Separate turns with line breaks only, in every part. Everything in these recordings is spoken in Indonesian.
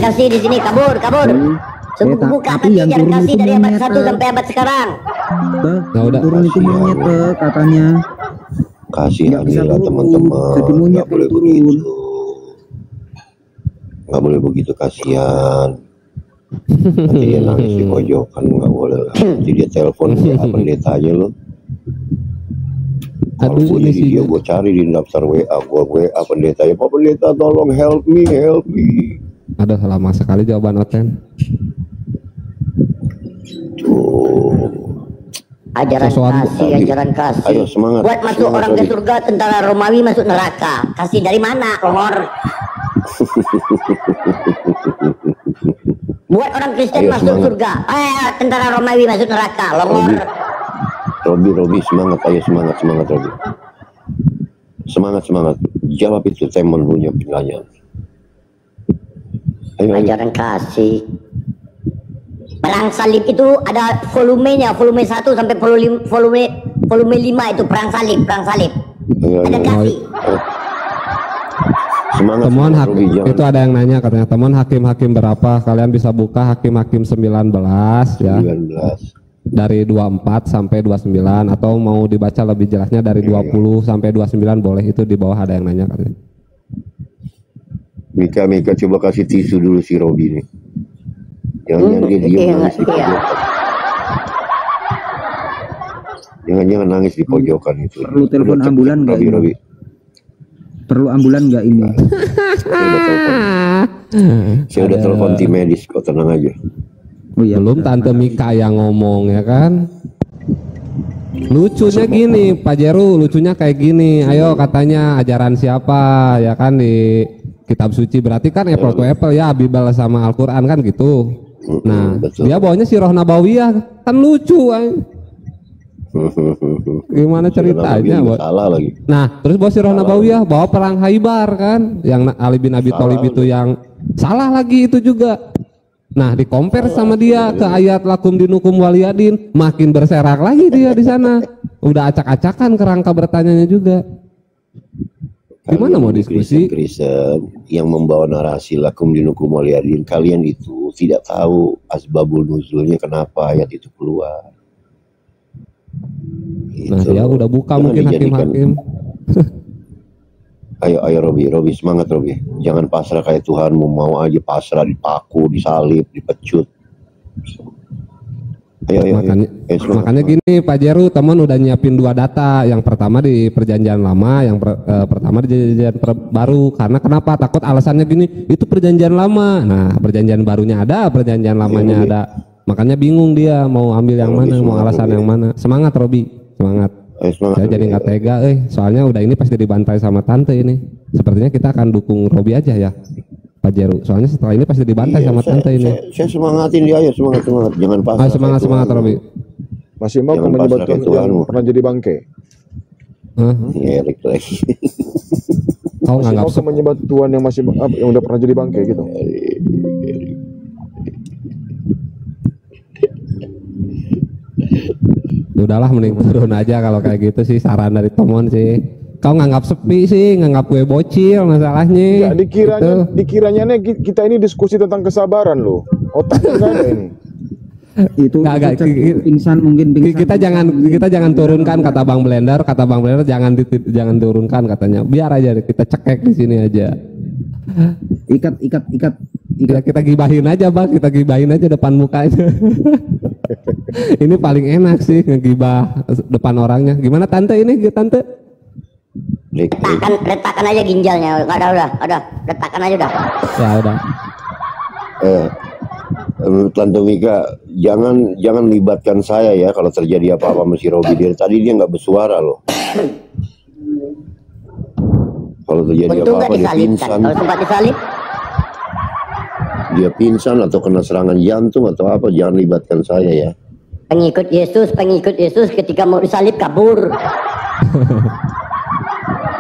kasih di sini, kabur. Buku kata ajaran kasih dari abad 1 sampai abad sekarang.
Udah turun itu monyet katanya.
Kasihanilah teman-teman, nggak boleh begitu. Nggak boleh begitu, kasihan. Nanti dia nangis di pojokan, nggak boleh lah. Nanti dia telepon pendeta aja lo. Kalau gue jadi dia, gue cari di daftar WA, WA pendeta ya, Pak Pendeta tolong help me.
Ada lama sekali jawaban Oten.
Ajaran kasih.
Ayo semangat.
Buat masuk orang ke surga, tentara Romawi masuk neraka. Kasih dari mana, Longor? Buat orang Kristen masuk surga, tentara Romawi masuk neraka, Longor.
Robi, semangat, ayo semangat Robi. Semangat. Jawab itu Temon punya pertanyaan. Ayo.
Ajaran kasih. Perang salib itu ada volumenya, volume 1 sampai volume 5 itu perang salib.
Ayo.
Ada kasih.
Semangat.
Temuan itu ada yang nanya katanya, temuan hakim berapa? Kalian bisa buka hakim 19 ya.
19.
Dari 24 sampai 29, atau mau dibaca lebih jelasnya dari 20 sampai 29 boleh, itu di bawah ada yang nanya katanya.
Mika coba kasih tisu dulu si Robi nih. Jangan dia nangis di pojokan. Jangan nangis di pojokan itu.
Perlu telepon ambulan nggak?
Robi.
Perlu ambulan nggak ini?
Saya udah telepon tim medis, kok tenang aja.
Oh iya,
belum Tante Mika yang ngomong ya kan. Lucunya gini Pak Jeru, lucunya kayak gini. Ayo katanya ajaran siapa ya kan di kitab suci, berarti kan apple to apple ya, Bible sama Al-Quran kan gitu. Nah dia bawanya si Roh Nabawiyah, kan lucu gimana ceritanya
salah lagi.
Nah terus bawa si Roh Nabawiyah bawa perang Khaybar kan, yang Ali bin Abi Thalib itu yang salah lagi itu juga. Nah, di-compare sama dia ke ayat lakum dinukum waliyadin, makin berserak lagi dia di sana. Udah acak-acakan kerangka bertanyanya juga. Gimana mau diskusi?
Kristen yang membawa narasi lakum dinukum waliyadin, kalian itu tidak tahu asbabul nuzulnya kenapa ayat itu keluar.
Nah, dia udah buka mungkin hakim-hakim.
Ayo Robi, semangat Robi. Jangan pasrah kayak Tuhanmu, mau aja pasrah, dipaku, disalib, dipecut. Ayo.
Makanya gini Pak Jeru, teman udah nyiapin 2 data. Yang pertama di perjanjian lama, yang pertama di perjanjian baru. Karena kenapa? Takut alasannya gini, itu perjanjian lama. Nah, perjanjian barunya ada, perjanjian lamanya ada. Makanya bingung dia mau ambil yang mana, mau alasan yang mana. Semangat Robi, semangat. Saya jadi nggak tega, soalnya udah ini pasti dibantai sama tante ini. Sepertinya kita akan dukung Robi aja ya, Pak Jeru. Soalnya setelah ini pasti dibantai sama tante ini.
Saya semangatin dia, ayo semangat. Jangan pasrah.
Semangat Robi.
Masih mau menyebutkan yang pernah jadi bangke?
Erik lagi.
Kau nganggap
menyebut Tuhan yang masih yang udah pernah jadi bangke gitu?
Udahlah mending turun aja kalau kayak gitu sih, saran dari Tomon sih. Kau nganggap sepi sih, nganggap gue bocil masalahnya.
Ya, dikiranya kita ini diskusi tentang kesabaran loh. Otaknya nggak ada ini.
Itu
nggak
pingsan mungkin.
Kita jangan turunkan kata Bang Blender, jangan turunkan katanya. Biar aja kita cekek di sini aja.
Ikat.
Ya, kita gibahin aja Bang, kita gibahin aja depan mukanya. Ini paling enak sih ngegibah depan orangnya. Gimana tante ini tante?
Letakkan aja ginjalnya. Udah, letakkan aja udah.
Ya udah.
Tante Mika, jangan libatkan saya ya kalau terjadi apa-apa sama si Robi. Tadi dia nggak bersuara loh. Kalau terjadi apa-apa dia pingsan.
Kalau sempat disalib,
dia pingsan atau kena serangan jantung atau apa, jangan libatkan saya ya.
Pengikut Yesus ketika mau disalib kabur.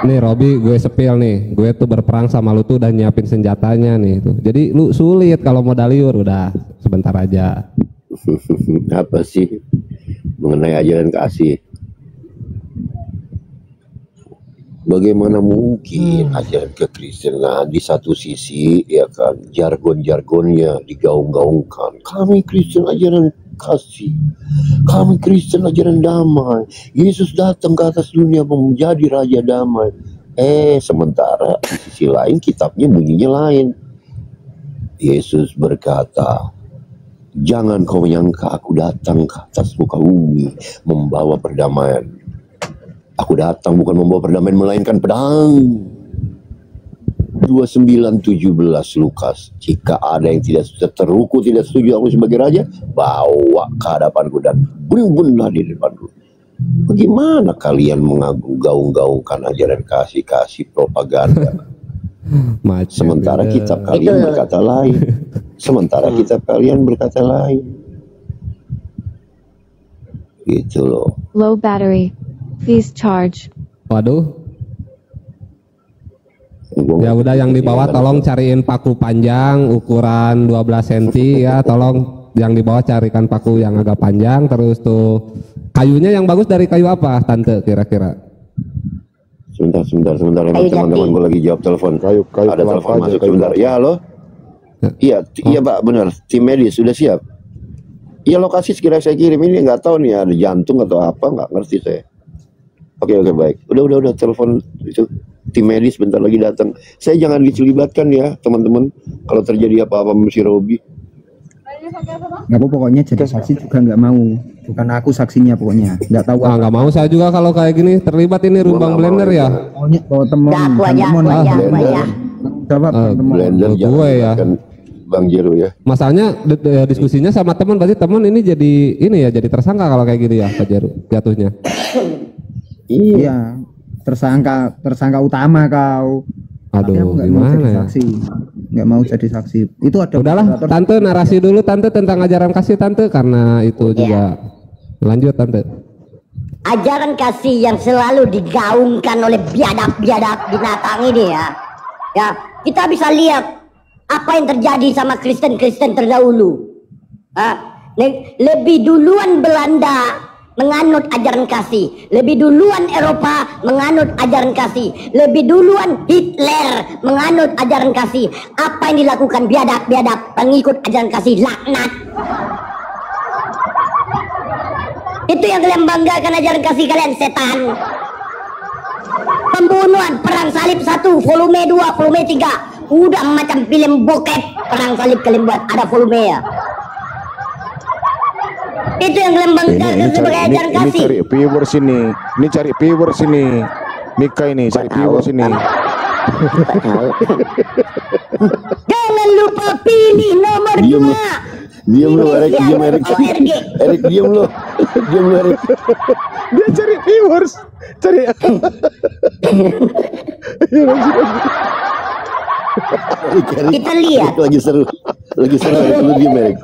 Nih Robi, gue sepil nih, gue tuh berperang sama lu tuh udah nyiapin senjatanya nih tuh. Jadi lu sulit kalau mau daliur, udah sebentar aja.
Apa sih mengenai ajaran kasih? Bagaimana mungkin ajaran kekristenan di satu sisi ya kan jargon-jargonnya digaung-gaungkan. Kami Kristen ajaran kasih, kami Kristen ajaran damai. Yesus datang ke atas dunia menjadi raja damai. Sementara di sisi lain kitabnya bunyinya lain. Yesus berkata, jangan kau menyangka aku datang ke atas muka bumi membawa perdamaian. Aku datang bukan membawa perdamaian melainkan pedang. 29:17 Lukas. Jika ada yang tidak terhukum, tidak setuju aku sebagai raja, bawa ke hadapanku dan bunuh-bunuhlah di depanku. Bagaimana kalian mengagung-gaung-gaungkan ajaran kasih-kasih propaganda? Sementara kitab kalian berkata lain. Sementara kitab kalian berkata lain. Gitu loh.
Low battery. Please charge.
Waduh. Ya udah yang di bawah tolong cariin paku panjang ukuran 12 cm ya, tolong yang di bawah carikan paku yang agak panjang. Terus tuh kayunya yang bagus dari kayu apa Tante kira-kira?
Sebentar
Kayu
teman-teman,
jati.
gue lagi jawab telepon.
Kayu
Ada
kelapa
telepon
aja,
masuk
kayu
sebentar.
kelapa.
Ya halo. Iya Pak benar. Tim medis sudah siap. Iya lokasi sekira saya kirim ini nggak tahu nih ada jantung atau apa nggak ngerti saya. Oke baik. Udah telepon itu tim medis bentar lagi datang. Saya jangan dilibatkan ya teman-teman kalau terjadi apa-apa sama si Robi.
Nggak apa pokoknya jadi saksi juga nggak mau. Bukan aku saksinya pokoknya. Nggak tahu apa.
Nggak mau saya juga kalau kayak gini terlibat ini rumbang
nggak mau
blender
itu.
ya.
Pokoknya bawa teman.
Udah aku aja,
teman.
aku aja.
Jawab teman.
Blender
gue
jangan
ya.
libatkan Bang Jero ya.
Masalahnya diskusinya sama teman, berarti teman ini jadi jadi tersangka kalau kayak gini ya Pak Jaru jatuhnya.
Iya. Tersangka utama kau. Tapi aku
Aduh
nggak mau
gimana
jadi
ya.
saksi. Nggak mau jadi saksi. Itu ada.
Udahlah
moderator.
Tante narasi dulu Tante tentang ajaran kasih Tante karena itu juga lanjut Tante.
Ajaran kasih yang selalu digaungkan oleh biadab-biadab binatang ini ya. Ya, kita bisa lihat apa yang terjadi sama Kristen-Kristen terdahulu. Lebih duluan Belanda menganut ajaran kasih, lebih duluan Eropa menganut ajaran kasih, lebih duluan Hitler menganut ajaran kasih. Apa yang dilakukan biadab-biadab pengikut ajaran kasih? Laknat. Itu yang kalian banggakan ajaran kasih kalian, setan. Pembunuhan, perang salib 1, volume 2, volume 3. Udah macam film bokep perang salib kalian buat, ada volume ya. Itu yang kalian banggakan sebagai ajaran
ini
kasih.
cari viewers ini. Ini cari viewers ini. Mika ini cari viewers ini.
Jangan lupa pilih nomor
Diam lu.
2.
Diam lu Erik,
Inisial
diam Erik.
ORG.
Erik diam lu. Diam lu Erik.
Dia cari viewers. Cari.
Erik,
Kita lihat.
Erik lagi seru. Erik, lu diam Erik.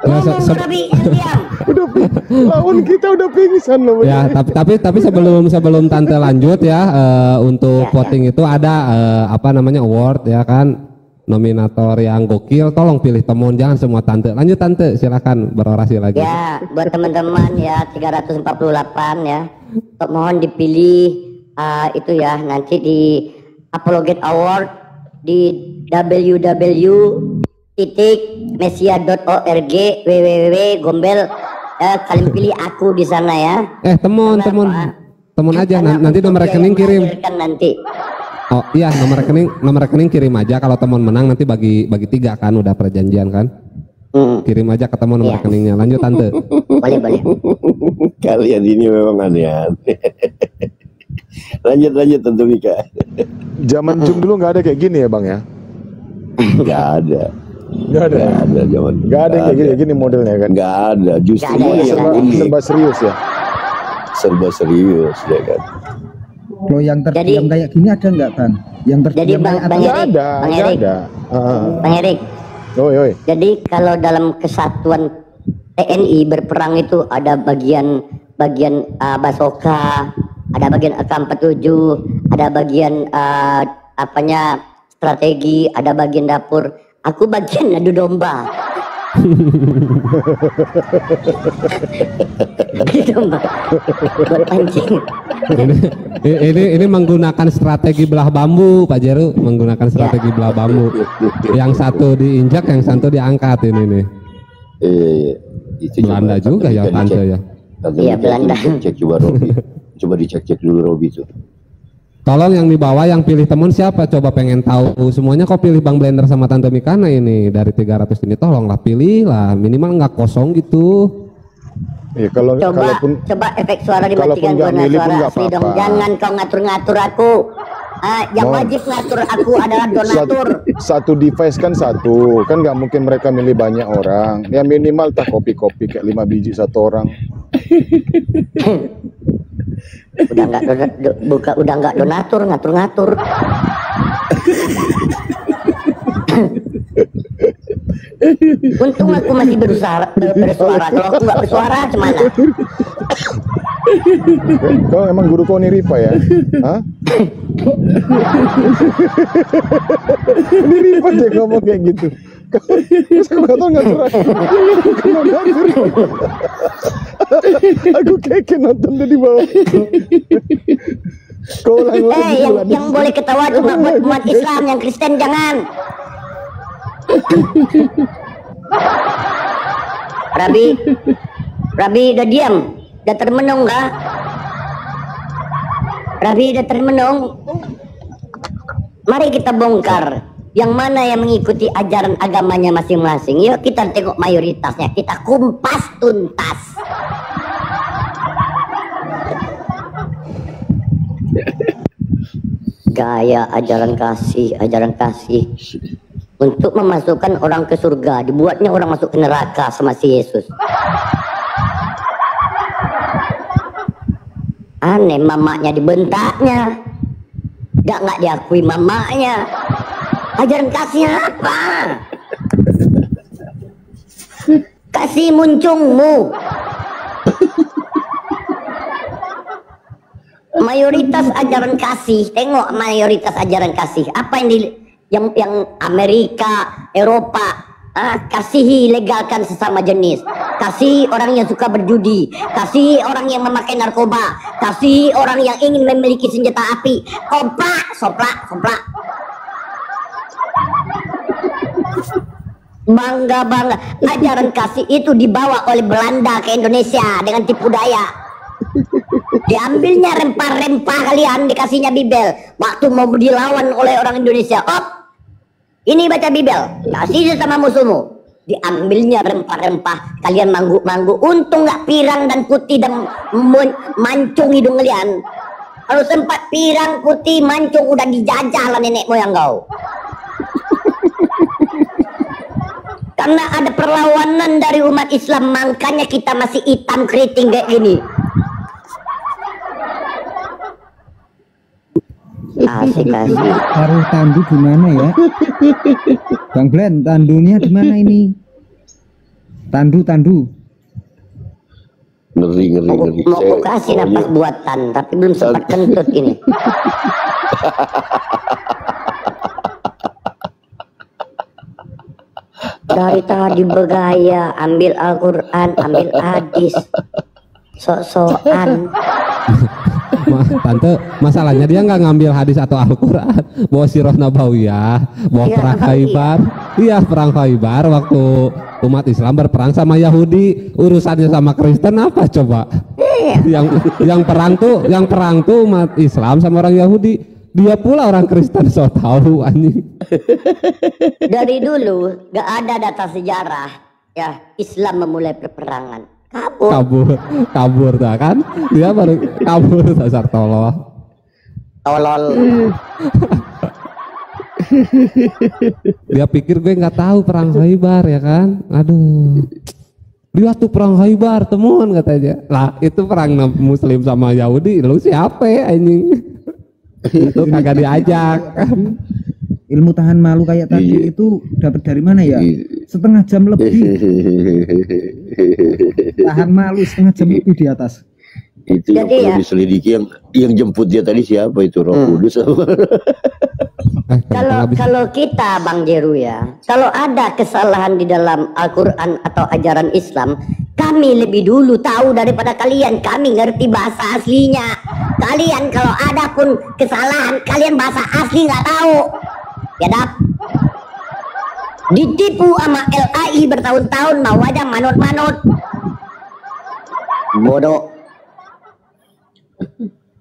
Ya,
Ngomong tapi diam.
Udah lawan kita udah pingsan loh.
ya tapi sebelum Tante lanjut ya untuk voting itu ada apa namanya award ya kan, nominator yang gokil, tolong pilih temuan jangan semua Tante. Lanjut Tante, silakan berorasi lagi.
Ya, buat teman-teman ya 348 ya. Mohon dipilih itu ya nanti di Apologet Award di www.mesia.org www.gombel kalian pilih aku di sana ya.
Temun aja nanti nomor rekening kirim.
Nanti.
Oh iya, nomor rekening kirim aja, kalau teman menang nanti bagi 3 kan, udah perjanjian kan. Kirim aja ke teman nomor
Iya.
rekeningnya. Lanjut Tante.
Boleh.
Kalian ini memang aneh-aneh. Lanjut Tante Mika.
Zaman Zoom dulu nggak ada kayak gini ya Bang ya?
Nggak ada.
Nggak ada.
Nggak ada zaman.
Nggak ada yang kayak gini modelnya kan?
Nggak ada. Justru
Nggak ada,
yang
nggak ada.
ini
Serba serius ya.
serba serius ya kan.
Kalau yang terdiam kayak gini ada nggak Bang? Yang
Jadi
terdiam
Bang
kayak
Bang
Nggak
Erik,
ada,
Bang
nggak
Erik,
ada.
Bang Erik.
Oi.
Jadi kalau dalam kesatuan TNI berperang itu ada bagian Basoka, ada bagian AK-47, ada bagian strategi, ada bagian dapur. Aku bagian adu domba. Gitu Mbak. Buat pancing.
Ini menggunakan strategi belah bambu, Pak Jeru, menggunakan strategi belah bambu. Yang satu diinjak, yang satu diangkat ini nih.
Itu
Belanda juga ya tante ya.
Iya, Belanda.
Cek coba Robi. Coba dicek dulu Robi tuh.
Tolong yang di bawah yang pilih temen siapa? Coba pengen tahu semuanya kok pilih Bang Blender sama Tante Mikana ini dari 300 ini, tolonglah pilih lah, minimal nggak kosong gitu.
Ya kalau kalaupun
Coba efek suara
kalaupun
dimatikan
nggak
Gona,
milih pun
suara
nggak
asli dong.
apa-apa.
Jangan kau ngatur-ngatur aku. Yang wajib ngatur aku adalah donatur.
satu device kan satu, kan nggak mungkin mereka milih banyak orang. Ya minimal tak kopi-kopi kayak 5 biji satu orang.
Udah nggak donatur, ngatur-ngatur. Untung aku masih bersuara. Kalau aku nggak bersuara gimana?
Kau emang guru kau nih Ripa ya? Hah? Ini Ripa dia ngomong kayak gitu. Terus kau nggak tahu ngatur aku. Kau ngatur. Aku kayak nonton dia di bawah. Kau ulang-ulang.
Yang boleh ketawa cuma buat umat Islam, yang Kristen jangan. Rabi udah diam, udah termenung kah? Rabi udah termenung. Mari kita bongkar yang mana yang mengikuti ajaran agamanya masing-masing. Yuk kita tengok mayoritasnya, kita kumpas tuntas. Gaya ajaran kasih untuk memasukkan orang ke surga, dibuatnya orang masuk ke neraka sama si Yesus. Aneh, mamaknya dibentaknya, nggak diakui mamaknya. Ajaran kasihnya apa? Kasih muncungmu. Mayoritas ajaran kasih, tengok mayoritas ajaran kasih. Apa yang Amerika, Eropa, kasihi, legalkan sesama jenis, kasih orang yang suka berjudi, kasih orang yang memakai narkoba, kasih orang yang ingin memiliki senjata api, soplak. Bangga. Ajaran kasih itu dibawa oleh Belanda ke Indonesia dengan tipu daya. Diambilnya rempah-rempah kalian, dikasihnya Bibel. Waktu mau dilawan oleh orang Indonesia, ini baca Bibel, kasih sama musuhmu. Diambilnya rempah-rempah, kalian mangguk-mangguk. Untung nggak pirang dan putih dan mancung hidung kalian. Kalau sempat pirang, putih, mancung udah dijajah lah nenek moyang kau. Karena ada perlawanan dari umat Islam, makanya kita masih hitam keriting kayak gini. Asik.
Taruh tandu di mana ya? Bang Glenn, tandunya di mana ini? Tandu.
Ngeri.
Mau aku kasih napas buatan, tapi belum sempat kentut ini. Dari tadi bergaya, ambil Al-Quran, ambil hadis, sok-sokan.
Tante, masalahnya dia nggak ngambil hadis atau Al-Quran, bawa sirah nabawiyah, bawa perang Khaybar. Iya, perang Khaybar waktu umat Islam berperang sama Yahudi. Urusannya sama Kristen apa coba? Yang perang tuh umat Islam sama orang Yahudi. Dia pula orang Kristen, so tahu anjing.
Dari dulu gak ada data sejarah ya Islam memulai peperangan. Kabur dah kan, dia baru kabur, dasar tolol. Dia pikir gue nggak tahu perang Khaybar ya kan. Aduh, dia tuh perang Khaybar temuan katanya. Lah itu perang Muslim sama Yahudi, lu siapa ya anjing? Itu kagak diajak.
Ilmu tahan malu kayak tadi itu dapat dari mana ya? Setengah jam lebih. Tahan malu setengah jam lebih di atas.
Itu yang perlu diselidiki, yang jemput dia tadi siapa itu, Roh Kudus apa?
Kalau kita Bang Jeru ya, kalau ada kesalahan di dalam Al-Quran atau ajaran Islam, kami lebih dulu tahu daripada kalian. Kami ngerti bahasa aslinya. Kalian kalau ada pun kesalahan, kalian bahasa asli nggak tahu. Ya dap. Ditipu sama LAI bertahun-tahun, mau aja manut-manut. Bodoh.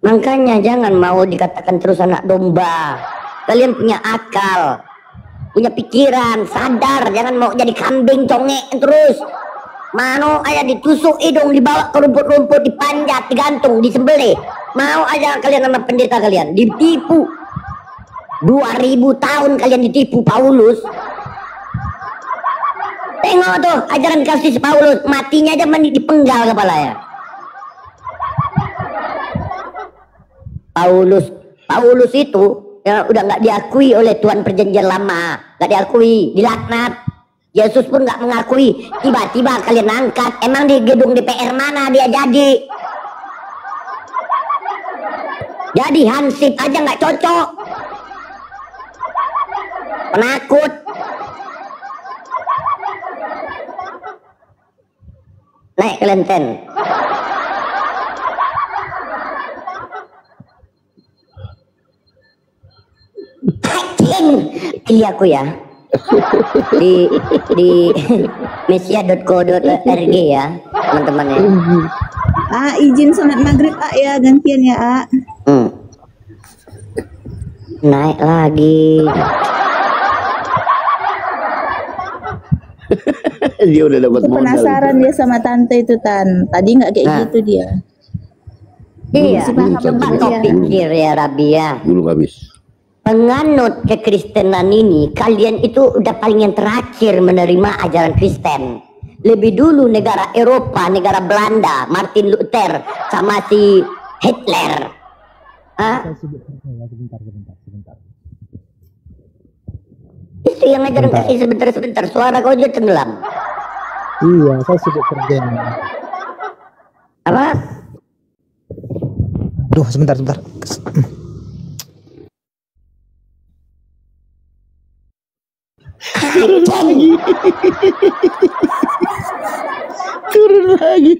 Makanya jangan mau dikatakan terus anak domba. Kalian punya akal, punya pikiran, sadar, jangan mau jadi kambing congek terus. Mau aja ditusuk hidung, dibawa ke rumput-rumput, dipanjat, digantung, disembelih. Mau aja kalian sama pendeta kalian ditipu. 2000 tahun kalian ditipu Paulus. Tengok tuh ajaran kasih Paulus, matinya aja dipenggal kepalanya. Paulus itu ya udah nggak diakui oleh Tuhan Perjanjian Lama, nggak diakui, dilaknat. Yesus pun nggak mengakui. Tiba-tiba kalian angkat, emang di gedung DPR mana dia jadi hansip aja nggak cocok, penakut. Naik ke lenten. Pilih aku ya di mesia.co.rg ya teman-teman ya.
Izin sholat maghrib ya, gantian ya
Naik lagi.
Dia udah dapat modal.
Penasaran dia sama tante itu tadi nggak kayak gitu dia.
Iya, coba kau pikir ya Rabi ya.
Belum habis.
Penganut kekristenan ini, kalian itu udah paling yang terakhir menerima ajaran Kristen. Lebih dulu negara Eropa, negara Belanda, Martin Luther sama si Hitler. Itu yang ajaran kasih sebentar, suara kau juga tenggelam.
Iya, saya sibuk kerja.
Apa?
Duh, sebentar.
Turun lagi.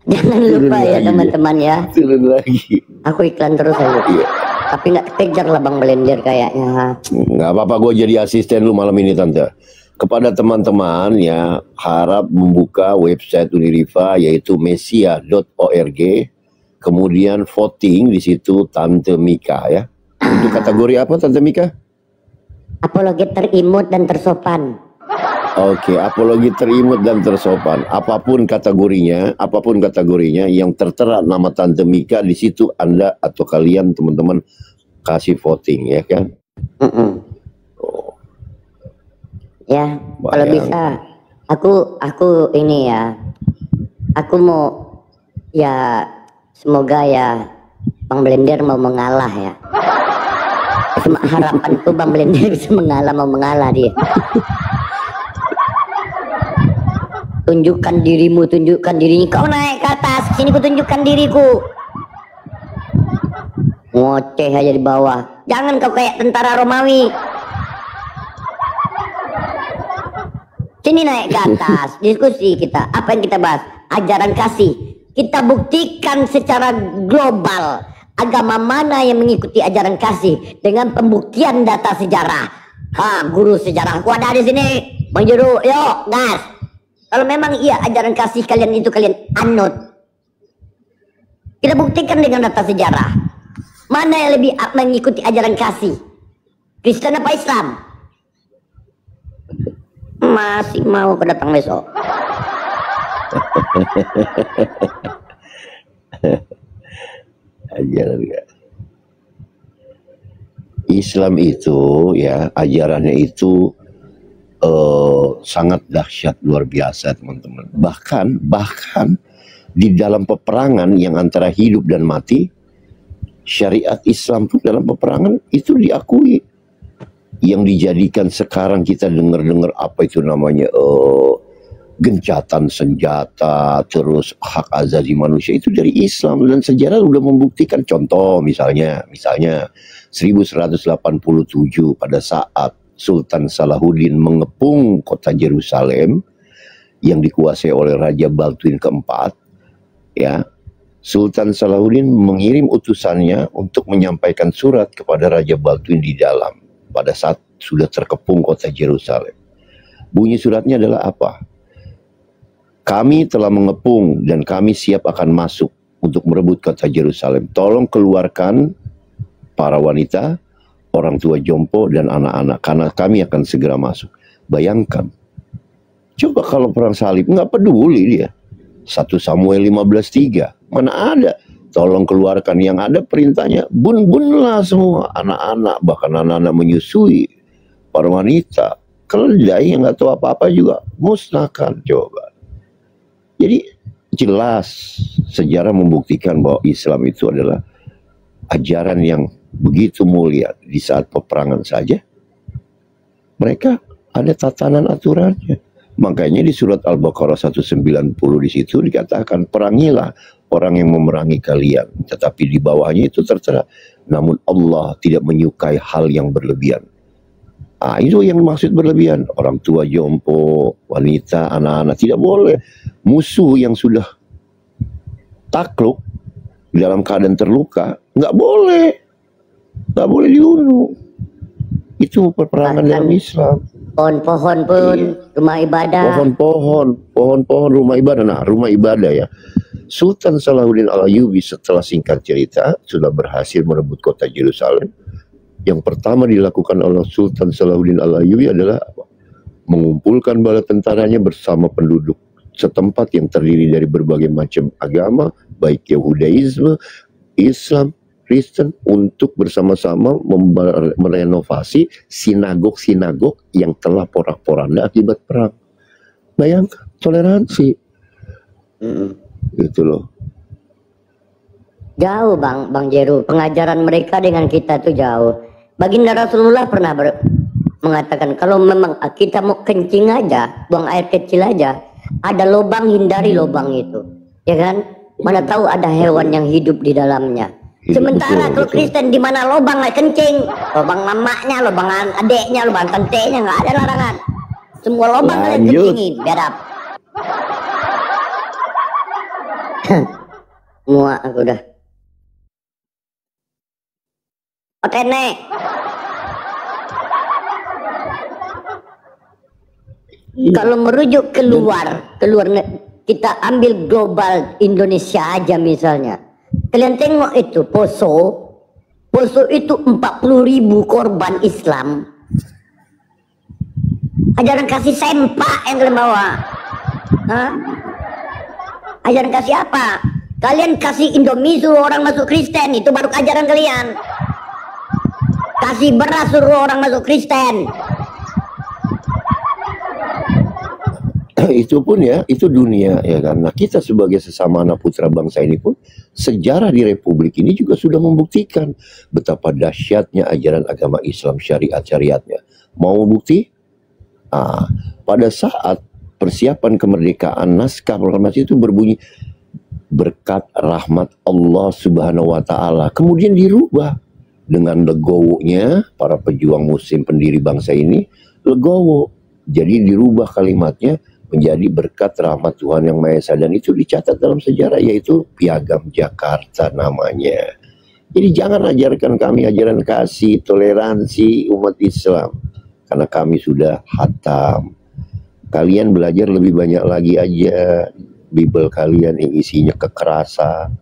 Jangan lupa ya teman-teman ya.
Turun lagi.
Aku iklan terus aja.
Iya.
Tapi nggak kejar lah Bang Blender kayaknya.
Nggak apa-apa, gue jadi asisten lu malam ini tante. Kepada teman-teman ya, harap membuka website Uniriva yaitu mesia.org. Kemudian voting di situ Tante Mika ya. Untuk kategori apa Tante Mika?
Apologet terimut dan tersopan.
Oke, apologi terimut dan tersopan. Apapun kategorinya yang tertera nama Tante Mika di situ Anda atau kalian teman-teman kasih voting ya kan? Oh.
Ya, kalau bisa aku ini ya. Aku mau ya semoga ya Bang Blender mau mengalah ya. Harapanku Bang Blender bisa mengalah dia. Tunjukkan dirimu, tunjukkan dirinya. Kau naik ke atas, sini ku tunjukkan diriku. Ngoceh aja di bawah. Jangan kau kayak tentara Romawi. Sini naik ke atas, diskusi kita. Apa yang kita bahas? Ajaran kasih. Kita buktikan secara global agama mana yang mengikuti ajaran kasih dengan pembuktian data sejarah. Guru sejarah aku ada di sini. Bang Jeru, yuk gas. Kalau memang iya ajaran kasih kalian itu kalian anut, kita buktikan dengan data sejarah. Mana yang lebih mengikuti ajaran kasih? Kristen apa Islam? Masih mau kedatang besok.
Ajaran Islam itu ya, ajarannya itu sangat dahsyat, luar biasa teman-teman. Bahkan di dalam peperangan yang antara hidup dan mati, syariat Islam pun dalam peperangan itu diakui. Yang dijadikan sekarang kita dengar-dengar apa itu namanya gencatan senjata, terus hak asasi manusia itu dari Islam, dan sejarah sudah membuktikan. Contoh misalnya 1187 pada saat Sultan Salahuddin mengepung kota Yerusalem yang dikuasai oleh Raja Baldwin keempat, ya, Sultan Salahuddin mengirim utusannya untuk menyampaikan surat kepada Raja Baldwin di dalam pada saat sudah terkepung kota Yerusalem. Bunyi suratnya adalah apa? Kami telah mengepung dan kami siap akan masuk untuk merebut kota Yerusalem. Tolong keluarkan para wanita, orang tua jompo, dan anak-anak, karena kami akan segera masuk. Bayangkan, coba kalau perang salib, nggak peduli dia. 1 Samuel 15:3, mana ada? Tolong keluarkan, yang ada perintahnya, bun-bunlah semua anak-anak, bahkan anak-anak menyusui, para wanita, keledai yang nggak tahu apa-apa juga musnahkan. Coba. Jadi jelas sejarah membuktikan bahwa Islam itu adalah ajaran yang begitu mulia. Di saat peperangan saja mereka ada tatanan aturannya. Makanya di surat Al-Baqarah 190 di situ dikatakan, perangilah orang yang memerangi kalian, tetapi di bawahnya itu tertera, namun Allah tidak menyukai hal yang berlebihan. Itu yang maksud berlebihan. Orang tua jompo, wanita, anak-anak tidak boleh. Musuh yang sudah takluk dalam keadaan terluka nggak boleh dibunuh. Itu peperangan dalam Islam.
Pohon-pohon pun, rumah ibadah.
Pohon-pohon rumah ibadah. Nah, rumah ibadah ya. Sultan Salahuddin Al-Ayyubi setelah singkat cerita sudah berhasil merebut kota Yerusalem. Yang pertama dilakukan oleh Sultan Salahuddin Al-Ayyubi adalah apa? Mengumpulkan bala tentaranya bersama penduduk setempat yang terdiri dari berbagai macam agama, baik Yahudaisme, Islam, Kristen, untuk bersama-sama merenovasi sinagog-sinagog yang telah porak-poranda akibat perang. Bayangkan, toleransi. Gitu loh.
Jauh Bang Jeru, pengajaran mereka dengan kita tuh jauh. Baginda Rasulullah pernah mengatakan, kalau memang kita mau kencing aja, buang air kecil aja, ada lubang, hindari lubang itu, ya kan? Mana tahu ada hewan yang hidup di dalamnya. Sementara kalau Kristen di mana lubang nggak kencing, lubang mamaknya, lubang adeknya, lubang tantenya, nggak ada larangan. Semua lubang kalian kencingin, biadab. Muak aku udah. Otene. Kalau merujuk keluar kita ambil global Indonesia aja misalnya. Kalian tengok itu Poso itu 40.000 korban Islam. Ajaran kasih sempak yang kalian bawa. Hah? Ajaran kasih apa? Kalian kasih Indomie suruh orang masuk Kristen, itu baru ajaran kalian. Kasih beras suruh orang masuk Kristen.
Itu pun ya, itu dunia ya kan. Nah, kita sebagai sesama anak putra bangsa ini pun, sejarah di Republik ini juga sudah membuktikan betapa dahsyatnya ajaran agama Islam, syariatnya. Mau bukti? Pada saat persiapan kemerdekaan, naskah proklamasi itu berbunyi berkat rahmat Allah Subhanahu wa Ta'ala. Kemudian dirubah dengan legowonya para pejuang muslim pendiri bangsa ini, legowo. Jadi dirubah kalimatnya menjadi berkat rahmat Tuhan Yang Maha Esa, dan itu dicatat dalam sejarah, yaitu Piagam Jakarta namanya. Jadi jangan ajarkan kami ajaran kasih, toleransi umat Islam, karena kami sudah hatam. Kalian belajar lebih banyak lagi aja Bible kalian yang isinya kekerasan.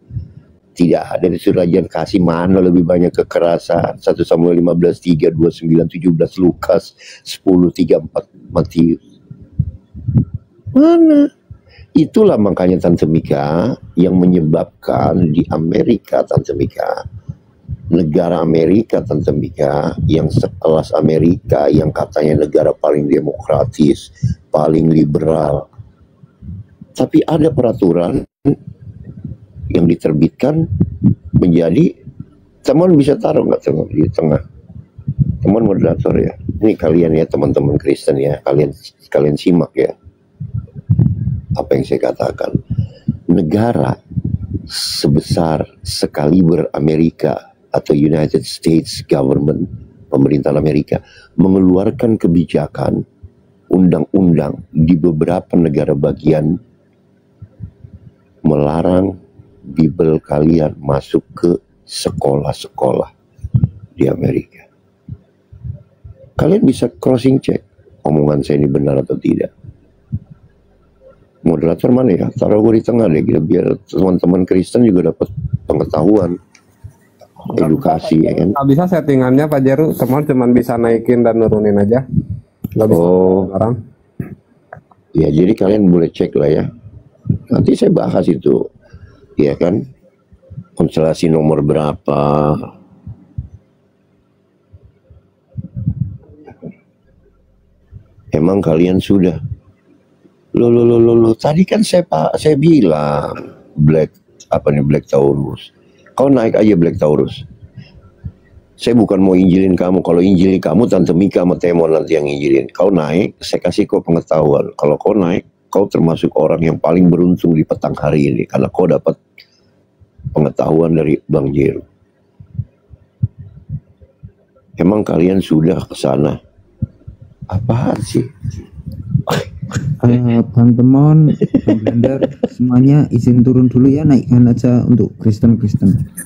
Tidak ada di surat ajaran kasih, mana lebih banyak kekerasan. 1 Samuel 15:3, 29, 17, Lukas 10:3, 4, Matius. Mana? Itulah makanya Tante Mika yang menyebabkan di Amerika, Tante Mika, negara Amerika, Tante Mika, yang sekelas Amerika, yang katanya negara paling demokratis, paling liberal, tapi ada peraturan yang diterbitkan menjadi, teman bisa taruh nggak teman di tengah, teman moderator ya, ini kalian ya teman-teman Kristen ya, kalian simak ya. apa yang saya katakan. Negara sebesar sekaliber Amerika atau United States Government, pemerintahan Amerika, mengeluarkan kebijakan undang-undang di beberapa negara bagian melarang Bible kalian masuk ke sekolah-sekolah di Amerika. Kalian bisa crossing check omongan saya ini benar atau tidak. Moderator mana ya? Taruh gue di tengah deh, biar teman-teman Kristen juga dapat pengetahuan, edukasi, ya kan?
Nggak bisa settingannya Pak Jeru, cuman bisa naikin dan nurunin aja. Nggak bisa orang.
Ya jadi kalian boleh cek lah ya. Nanti saya bahas itu, ya kan? Konstelasi nomor berapa? Emang kalian sudah? Loh, tadi kan saya bilang Black Taurus. Kau naik aja Black Taurus. Saya bukan mau injilin kamu. Kalau injilin kamu Tante Mika sama Temon nanti yang injilin. Kau naik, saya kasih kau pengetahuan. Kalau kau naik, kau termasuk orang yang paling beruntung di petang hari ini karena kau dapat pengetahuan dari Bang Jeru. Emang kalian sudah ke sana? Apaan sih?
Bang Temon, Bang Blender, semuanya izin turun dulu ya, naikkan aja untuk Kristen.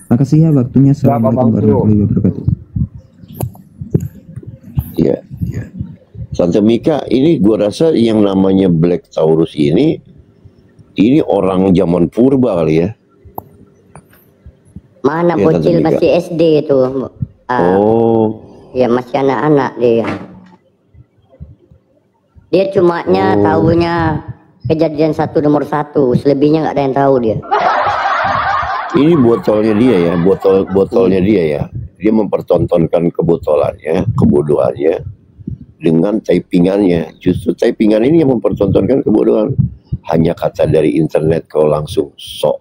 Makasih ya waktunya. Assalamualaikum warahmatullahi wabarakatuh.
Ya. Tante Mika, ini gua rasa yang namanya Black Taurus ini orang zaman purba kali ya.
Mana
Ya,
bocil
Tante Mika.
masih SD itu. Ya masih anak-anak dia. Dia cumanya tahunya kejadian 1 nomor 1, selebihnya nggak ada yang tahu dia.
Ini botolnya dia ya, botolnya dia ya. Dia mempertontonkan kebodohannya dengan typingannya. Justru typingan ini yang mempertontonkan kebodohan. Hanya kata dari internet kau langsung sok.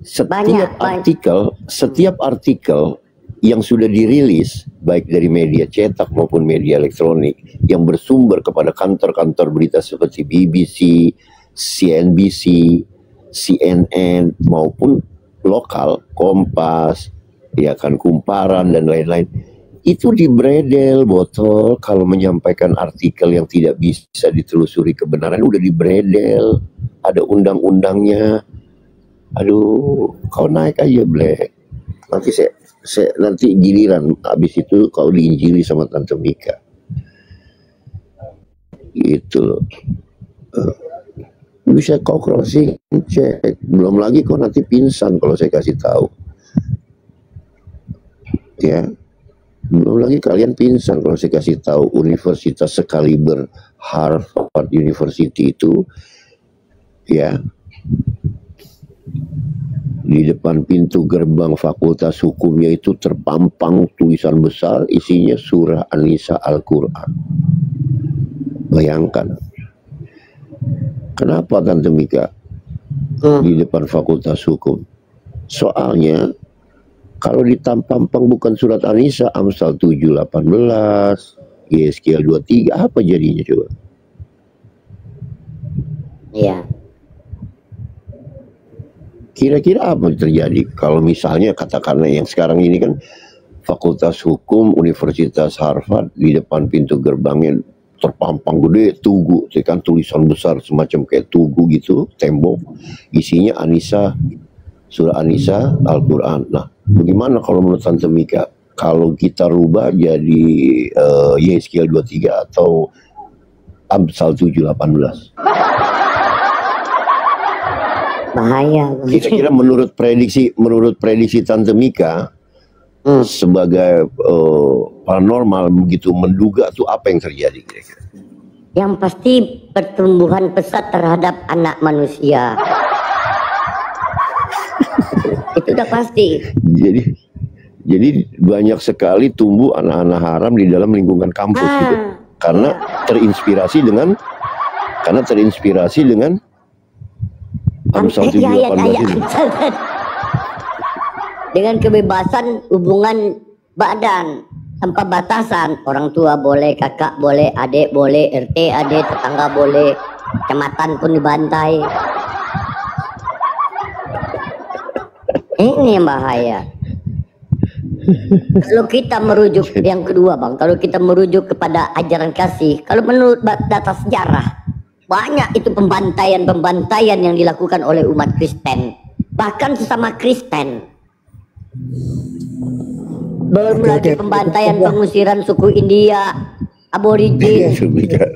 Setiap artikel yang sudah dirilis baik dari media cetak maupun media elektronik yang bersumber kepada kantor-kantor berita seperti BBC, CNBC, CNN maupun lokal, Kompas, ya kan, Kumparan dan lain-lain, itu dibredel botol. Kalau menyampaikan artikel yang tidak bisa ditelusuri kebenaran udah dibredel, ada undang-undangnya. Aduh, kau naik aja Black. Nanti giliran habis itu kau diinjili sama Tante Mika. Gitu loh. Bisa kau crossing cek. Belum lagi kau nanti pingsan kalau saya kasih tahu. Ya. Belum lagi kalian pingsan kalau saya kasih tahu universitas sekaliber Harvard University itu ya. Di depan pintu gerbang fakultas hukumnya itu terpampang tulisan besar isinya surah An-Nisa Al-Quran. Bayangkan. Kenapa Tante Mika di depan fakultas hukum? Soalnya kalau ditampang bukan surat An-Nisa, Amsal 7:18, Yeskiel 23, apa jadinya coba?
Iya.
Kira-kira apa yang terjadi kalau misalnya katakanlah yang sekarang ini kan Fakultas Hukum Universitas Harvard di depan pintu gerbangnya terpampang gede tugu, kan tulisan besar semacam kayak tugu gitu, tembok, isinya An-Nisa, surah An-Nisa Al-Quran. Nah, bagaimana kalau menurut Tante Mika kalau kita rubah jadi Yeskiel 23 atau Amsal 7:18?
Bahaya.
Kira-kira menurut prediksi Tante Mika sebagai paranormal begitu menduga tuh apa yang terjadi kira-kira?
Yang pasti pertumbuhan pesat terhadap anak manusia. Itu udah pasti.
Jadi banyak sekali tumbuh anak-anak haram di dalam lingkungan kampus gitu. Karena terinspirasi dengan Amsal 7:18 itu.
Dengan kebebasan hubungan badan tanpa batasan, orang tua boleh, kakak boleh, adik boleh, RT adik, tetangga boleh, kecamatan pun dibantai. Ini yang bahaya. Kalau kita merujuk yang kedua bang, kalau kita merujuk kepada ajaran kasih, kalau menurut data sejarah banyak itu pembantaian yang dilakukan oleh umat Kristen, bahkan sesama Kristen. Belum lagi pembantaian pengusiran suku India, aborigin.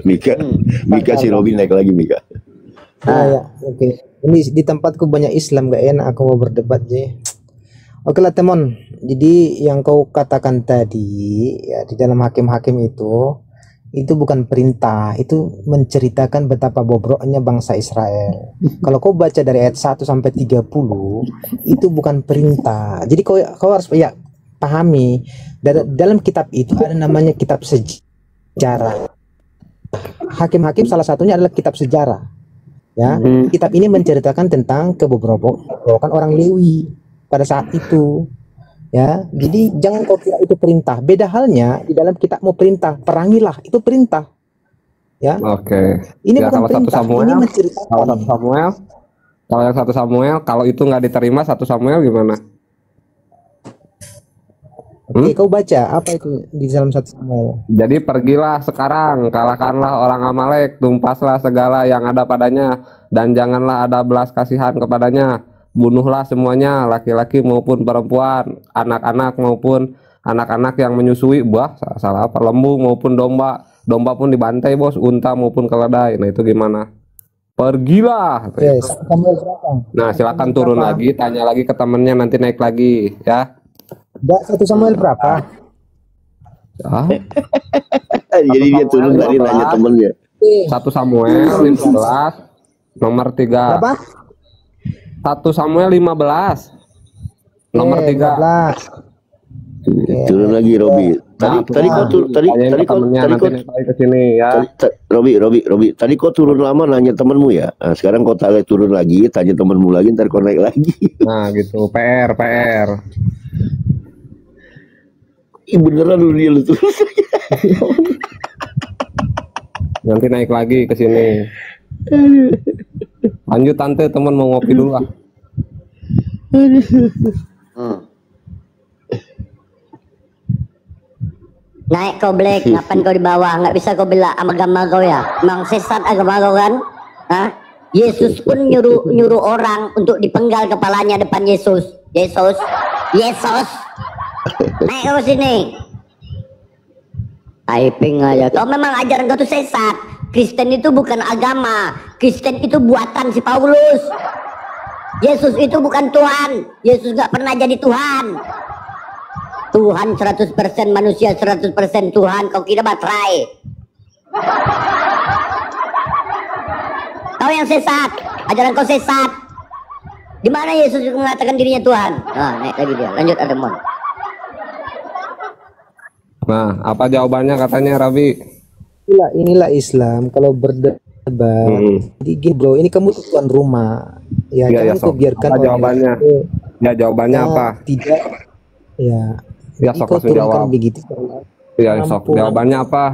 Mika si Robin naik lagi Mika.
Oke. Ini di tempatku banyak Islam, gak enak aku mau berdebat je. Oke lah teman. Jadi yang kau katakan tadi ya di dalam hakim-hakim itu bukan perintah, itu menceritakan betapa bobroknya bangsa Israel. Kalau kau baca dari ayat 1 sampai 30 itu bukan perintah. Jadi kau harus ya pahami dalam kitab itu ada namanya kitab sejarah. Hakim-hakim salah satunya adalah kitab sejarah. Ya, kitab ini menceritakan tentang kebobrokan orang Lewi pada saat itu. Ya, jadi jangan kau kira itu perintah. Beda halnya di dalam kitab mau perintah, perangilah, itu perintah. Ya.
Oke.
Ini
Ya,
bukan
kalau
perintah, ini menceritakan.
Kalau yang 1 Samuel, kalau itu nggak diterima 1 Samuel gimana?
Oke, kau baca apa itu di dalam 1 Samuel?
Jadi pergilah sekarang, kalahkanlah orang Amalek, tumpaslah segala yang ada padanya, dan janganlah ada belas kasihan kepadanya. Bunuhlah semuanya, laki-laki maupun perempuan, anak-anak maupun anak-anak yang menyusui, salah apa, lembu maupun domba. Domba pun dibantai bos, unta maupun keledai. Nah itu gimana? Pergilah.
Yes.
Nah silakan turun lagi, tanya lagi ke temennya, nanti naik lagi ya.
1 Samuel berapa?
Ah,
Jadi dia turun tadi nanya temennya.
1 Samuel 15 nomor 3.
Berapa?
1 Samuel 15 nomor 3.
Turun lagi Robi. Tadi kau
ke sini ya.
Robi. Tadi kau turun lama nanya temenmu ya. Nah, sekarang kau turun lagi, tanya temenmu lagi, ntar kau naik lagi.
Nah gitu, PR.
Beneran lu dia lu terus.
Nanti naik lagi ke sini. Lanjut tante, teman mau ngopi dulu lah.
Naik kau Black, ngapain kau di bawah? Nggak bisa kau bela agama kau ya? Emang sesat agama kau kan? Hah? Yesus pun nyuruh orang untuk dipenggal kepalanya depan Yesus. Yesus. Naik kau sini. Typing aja. Kau memang ajaran kau tuh sesat. Kristen itu bukan agama. Kristen itu buatan si Paulus. Yesus itu bukan Tuhan. Yesus gak pernah jadi Tuhan. Tuhan 100%, manusia 100% Tuhan. Kau kira baterai. Kau yang sesat. Ajaran kau sesat. Di mana Yesus mengatakan dirinya Tuhan? Nah, naik lagi dia. Lanjut Ademon.
Nah, apa jawabannya katanya Rabi?
Inilah Islam kalau berdebat. Jadi gini bro, ini kamu tuan rumah. Ya, jangan kau biarkan
apa jawabannya. Ya jawabannya apa?
Tidak. Ya
sok langsung jawab.
Begitu.
Ya sok, jawabannya apa?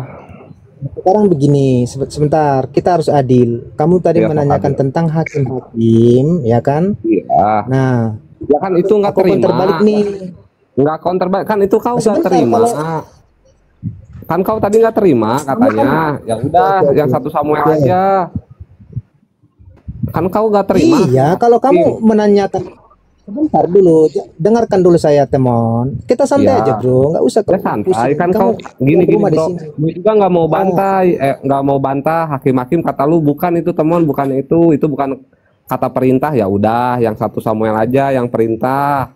Sekarang begini, sebentar, kita harus adil. Kamu tadi menanyakan tentang hakim-hakim, ya kan?
Iya.
Nah,
ya kan itu nggak terima.
Terbalik nih.
Nggak counterbalik, kan itu kau nggak terima. Kan kau tadi nggak terima katanya. Ya udah, yang 1 Samuel aja. Kan kau nggak terima.
Iya, kalau kamu menanyakan, sebentar dulu, dengarkan dulu saya Temon. Kita santai aja bro, nggak usah
santai. Kan kau gini bro, gue juga nggak mau bantai, nggak mau bantah hakim-hakim kata lu bukan itu Temon, bukan itu bukan kata perintah. Ya udah, yang 1 Samuel aja yang perintah.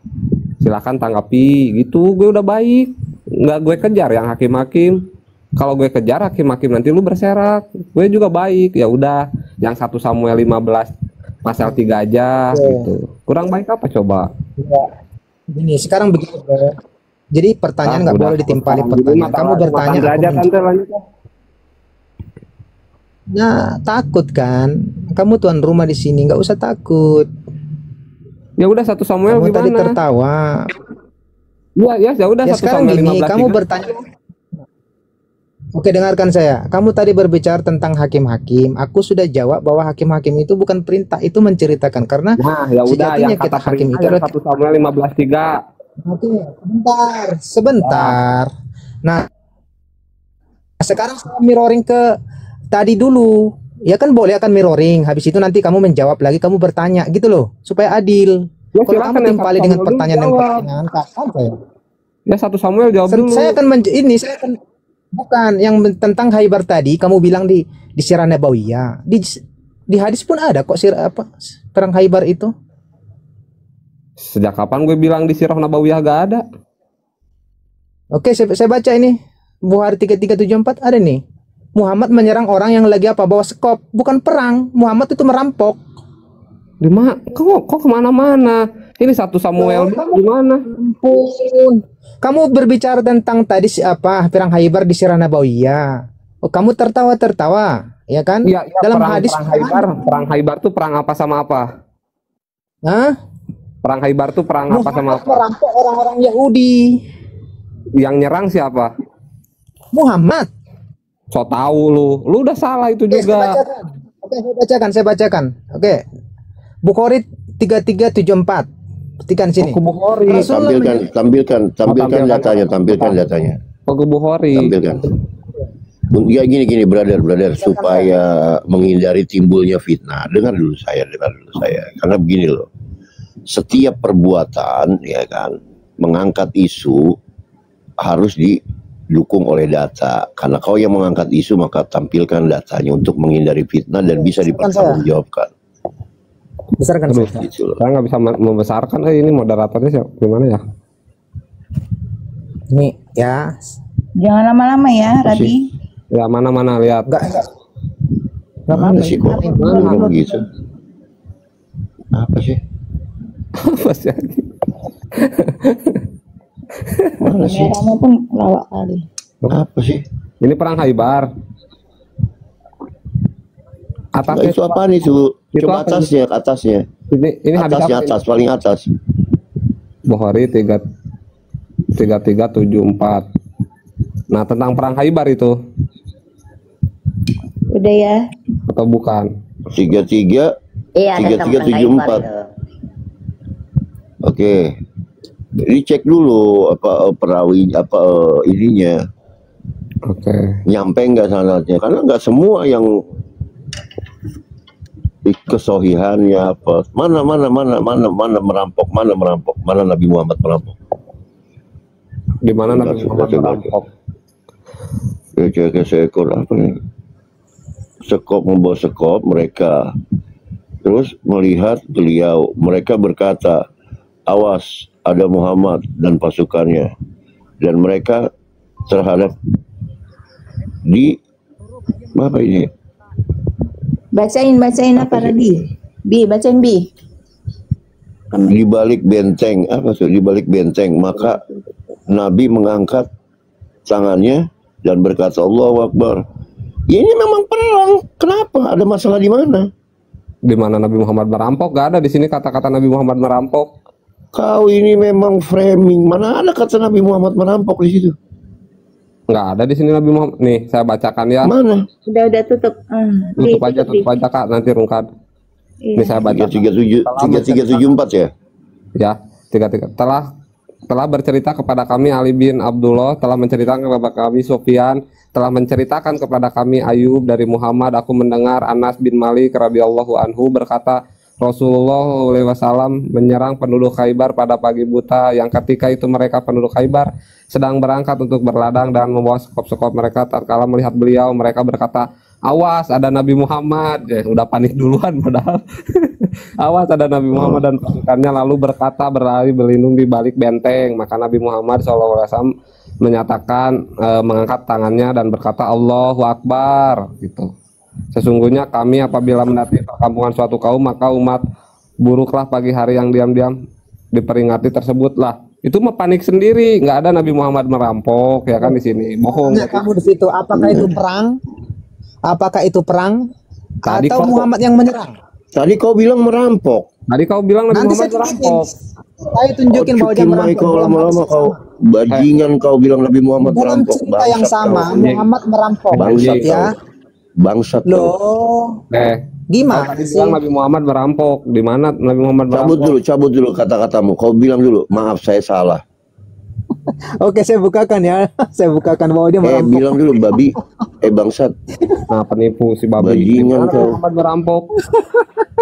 Silakan tanggapi gitu. Gue udah baik, nggak gue kejar yang hakim-hakim. Kalau gue kejar hakim-hakim nanti lu berserak. Gue juga baik, ya udah yang 1 Samuel 15 pasal 3 aja gitu. Kurang baik apa coba?
Ya. Gini, sekarang begitu bro. Jadi pertanyaan nggak boleh ditimpali pertanyaan. Kamu bertanya
aja tante, lanjut.
Nah, takut kan? Kamu tuan rumah di sini, nggak usah takut.
Ya udah 1 Samuel
kamu
gimana?
Tadi tertawa.
Ya udah 1
sekarang
Samuel
gini,
15
kamu bertanya. Oke, dengarkan saya. Kamu tadi berbicara tentang hakim-hakim. Aku sudah jawab bahwa hakim-hakim itu bukan perintah, itu menceritakan. Karena
Nah, ya udah
sejatinya
yang
kita
kata
hakim
perintah
itu
yang
adalah
1 Samuel 15:3.
Oke, sebentar. Nah, sekarang saya mirroring ke tadi dulu. Ya kan boleh akan mirroring. Habis itu nanti kamu menjawab lagi, kamu bertanya gitu loh, supaya adil.
Ya,
Kalau
silakan
kamu
yang
timpali
1
dengan
Samuel dulu
pertanyaan yang
jawab.
pertanyaan kapan saya?
Ya 1 Samuel jawab dulu.
Saya akan saya akan bukan yang tentang Khaybar tadi. Kamu bilang di Sirah Nabawiyah. Di hadis pun ada kok perang Khaybar itu.
Sejak kapan gue bilang di Sirah Nabawiyah gak ada?
Oke, saya baca ini. Bukhari 3374 ada nih. Muhammad menyerang orang yang lagi bawa sekop, bukan perang. Muhammad itu merampok.
Di mana? Kok kemana-mana? Ini 1 Samuel di mana?
Ampun. Kamu berbicara tentang tadi perang Khaybar di Sirah Nabawiyah. Oh, kamu tertawa, ya kan?
Iya,
Dalam
perang,
hadis
perang Khaybar tuh perang apa sama apa?
Hah?
Perang Khaybar tuh perang apa sama apa?
Merampok orang-orang Yahudi.
Yang nyerang siapa?
Muhammad.
So tahu lu udah salah itu juga.
Saya bacakan. Oke. Bukhari 3374. Petikan sini.
Bukhari.
Tampilkan datanya.
Bukhari.
Tampilkan. Ya gini brother supaya menghindari timbulnya fitnah. Dengar dulu saya. Karena begini loh. Setiap perbuatan ya kan mengangkat isu harus didukung oleh data. Karena kau yang mengangkat isu maka tampilkan datanya untuk menghindari fitnah dan bisa dipertanggungjawabkan.
Besarkan
Gitu loh.
Saya nggak bisa membesarkan. Ini moderatornya siapa? Gimana ya?
Ini ya.
Jangan lama-lama ya, Radi.
Ya mana lihat.
Enggak.
Mana sih kok? Mana begitu? Apa sih?
Apa sih?
Mana sih?
Kamu pun lawak kali.
Apa sih?
Ini perang Khaybar. Atasnya
Itu apaan itu? Coba
apa?
atasnya.
Ini hadis
Atasnya
apa?
paling atas.
Bukhari 3374. Nah, tentang perang Khaybar itu
Udah ya.
atau bukan?
33
Iya, tentang perang
3374.
Khaybar itu.
Oke. Dicek dulu perawi ininya.
Oke.
Nyampe nggak sanadnya? Karena nggak semua yang kesohihannya apa. Mana merampok, mana Nabi Muhammad merampok.
Di mana Nabi Muhammad merampok?
Cek seekor apa nih? Membawa sekop mereka. Terus melihat beliau, mereka berkata, awas ada Muhammad dan pasukannya. Dan mereka terhadap apa ini?
Bacain apa Radi? Bacain Bi.
Di balik benteng, apa tuh? Di balik benteng, maka Nabi mengangkat tangannya dan berkata Allahu Akbar. Ya, ini memang perang. Kenapa? Ada masalah di mana?
Di mana Nabi Muhammad merampok? Gak ada di sini kata-kata Nabi Muhammad merampok.
Kau ini memang framing. Mana ada kata Nabi Muhammad merampok di situ?
Nggak ada di sini Nabi Muhammad. Nih, saya bacakan ya.
Mana?
Udah tutup.
Tutup aja Kak, nanti rungkat. Ini saya baca.
3374 ya?
Ya, 33. Telah bercerita kepada kami Ali bin Abdullah, telah menceritakan kepada kami Sufyan, telah menceritakan kepada kami Ayub dari Muhammad. Aku mendengar Anas bin Malik radhiyallahu anhu berkata, Rasulullah SAW menyerang penduduk Khaybar pada pagi buta, yang ketika itu mereka penduduk Khaybar sedang berangkat untuk berladang dan membawa sekop-sekop mereka. Tatkala melihat beliau, mereka berkata, awas ada Nabi Muhammad. Udah panik duluan padahal. Awas ada Nabi Muhammad dan pasukannya, lalu berkata berlari berlindung di balik benteng. Maka Nabi Muhammad SAW menyatakan mengangkat tangannya dan berkata Allahu Akbar gitu. Sesungguhnya kami apabila mendapati perkampungan suatu kaum, maka umat buruklah pagi hari yang diam-diam diperingati tersebutlah. Itu mah panik sendiri, nggak ada Nabi Muhammad merampok ya kan di sini. Bohong.
Nah, kamu di situ apakah itu perang? Apakah itu perang?
Tadi
atau
kau-
Muhammad yang menyerang?
Tadi kau bilang merampok.
Tadi kau bilang Nabi
Nanti
Muhammad
saya
merampok.
Saya tunjukin bahwa dia
Cukimai
merampok
kau
dalam
lama-lama
hadis yang
kau
sama.
bajingan kau bilang Nabi Muhammad
Dalam
merampok.
cerita yang sama, Muhammad merampok.
Bangsat
Ya,
kau. Bangsat kau.
loh, gimana
Tadi
sih?
bilang Nabi Muhammad merampok. Di mana Nabi Muhammad merampok?
Cabut dulu kata-katamu. Kau bilang dulu, maaf saya salah.
Oke, saya bukakan ya. Saya bukakan bahwa dia merampok.
Bilang dulu babi. Bangsat.
Nah, penipu si babi. Di
Bajingan
mana
kau.
Muhammad merampok?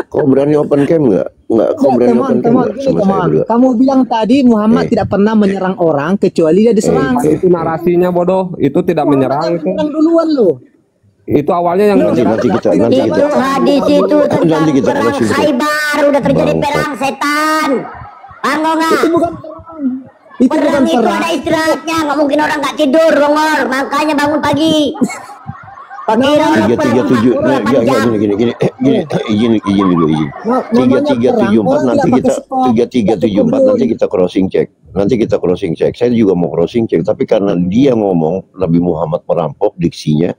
Kau berani open cam nggak? Nggak. Kau berani open cam nggak sama saya berdua?
Kamu bilang tadi Muhammad tidak pernah menyerang orang kecuali dia diserang.
Itu narasinya bodoh. Itu tidak menyerang itu.
Menyerang duluan loh.
Itu awalnya yang menyerang.
Nanti kita.
Itu hadis itu tentang
Nanti kita
perang
koreksi.
Khaybar, udah terjadi
Bangsat.
perang setan. Banggo nggak?
Itu bukan perang. Itu bukan
Perang itu
perang.
ada istirahatnya, nggak mungkin orang nggak tidur, Rongor. Makanya bangun pagi. Kira orang
Tiga
perang
tujuh.
48 jam.
Gini dulu izin. Tiga tujuh empat nanti kita 3374 nanti kita crossing check. Saya juga mau crossing check, tapi karena dia ngomong Nabi Muhammad merampok diksinya,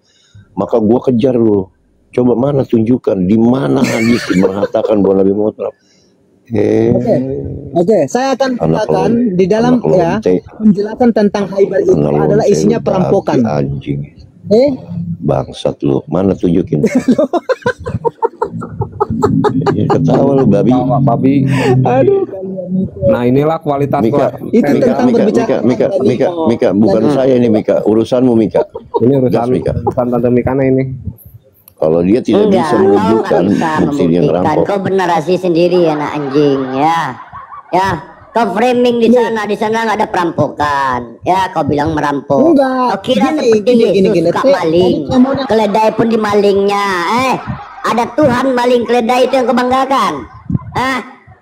maka gua kejar lo. Coba mana tunjukkan di mana hadis mengatakan bahwa Nabi Muhammad merampok.
Oke, saya akan katakan di dalam ya penjelasan tentang Khaybar itu adalah isinya perampokan.
Anjing.
Bangsat lu, mana tunjukin? Ketawa lu babi.
Babi.
Aduh.
Nah inilah kualitas
Mika,
Itu tentang berbicara
Mika, bukan saya ini Mika, urusanmu Mika.
Ini urusan
Gas, Mika.
urusan Tante Mikana ini.
Kalau dia tidak
Enggak,
bisa
kau
menunjukkan
nggak bisa
bukti dia
membuktikan.
ngerampok.
Kau bernarasi sendiri anak anjing ya. Ya, kau framing di sana nggak ada perampokan. Ya, kau bilang merampok.
Enggak.
Kau kira seperti Yesus suka maling. Keledai pun dimalingnya. Ada Tuhan maling keledai itu yang kau banggakan.